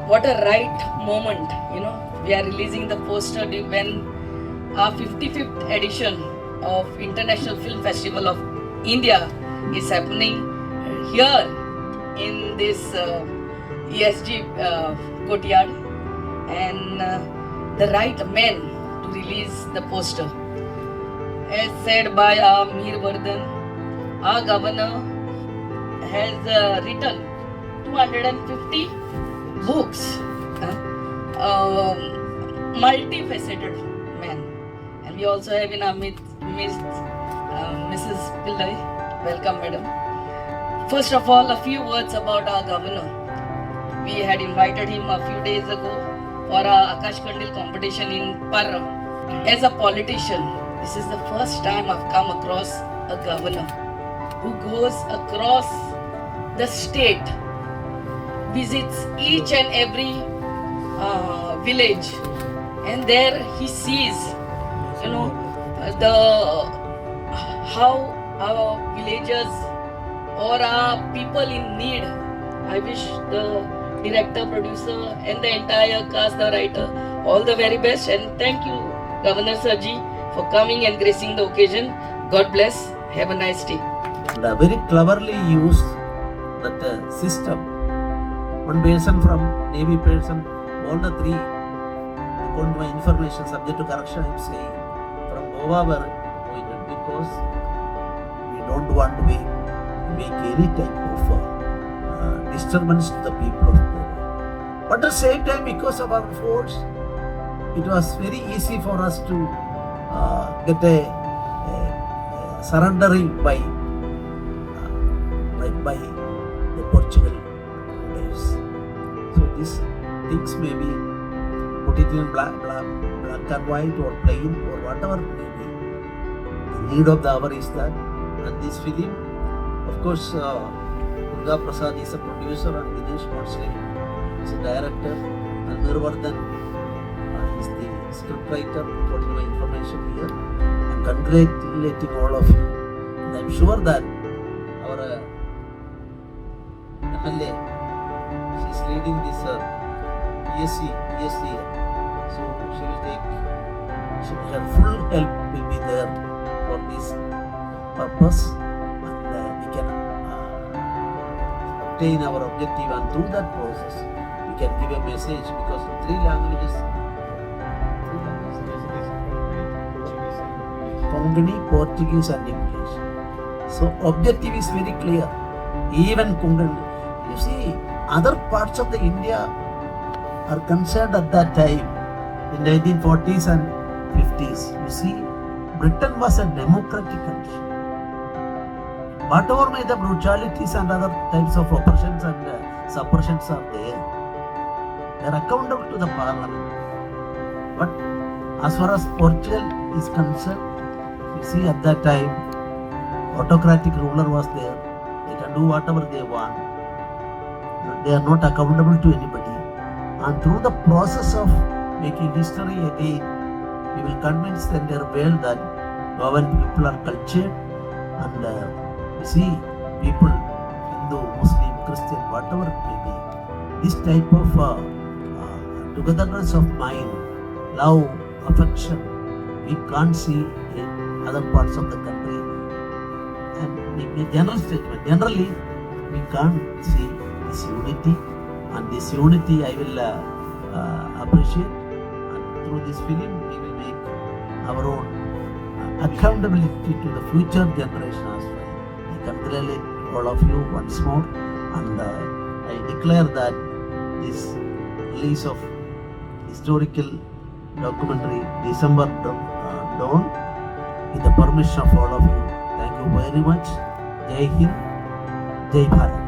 what a right moment, we are releasing the poster when our 55th edition of International Film Festival of India is happening here in this ESG courtyard, and the right man to release the poster. As said by Mir Vardhan, our governor has written 250 books, multifaceted man. And we also have in our midst Mrs. Pillai. Welcome, madam. First of all, a few words about our governor. We had invited him a few days ago for our Akash Kandil competition in Parra. As a politician, this is the first time I've come across a governor who goes across the state, visits each and every village, and there he sees, how our villagers or our people in need. I wish the director, producer, and the entire cast, the writer, all the very best, and thank you, Governor Sarji, for coming and gracing the occasion. God bless. Have a nice day. And very cleverly used that system. One person from Navy person, all the three, according to my information, subject to correction, I am saying, from Goa were appointed because we don't want to make any type of disturbance to the people of Goa. But at the same time, because of our force, it was very easy for us to get a surrendering by the Portugal rulers. So these things may be put it in black and white or plain or whatever may be. The need of the hour is that. And this film, of course, Durga Prasad is a producer and Dinesh Monsle is a director, and Nirvardhan is the scriptwriter, according to my information here. I'm congratulating all of you. And I'm sure that our MLA, she's leading this ESC. So her full help will be there for this purpose, and we can obtain our objective, and through that process we can give a message, because in three languages, Konkani, Portuguese and English. So objective is very clear. Even Konkani, you see, other parts of the India are concerned at that time, in 1940s and 50s. You see, Britain was a democratic country. Whatever may the brutalities and other types of oppressions and suppressions are there, they are accountable to the parliament. But as far as Portugal is concerned, you see, at that time, autocratic ruler was there. They can do whatever they want. They are not accountable to anybody. And through the process of making history again, we will convince the entire world that Goan people are cultured, and you see, people, Hindu, Muslim, Christian, whatever it may be, this type of togetherness of mind, love, affection, we can't see in other parts of the country. And in a general statement, generally, we can't see this unity, and this unity I will appreciate, and through this film we will make our own accountability to the future generation as well. I congratulate all of you once more, and I declare that this release of historical documentary December dawn, with the permission of all of you. Thank you very much. Jai Hind, Jai Bharat.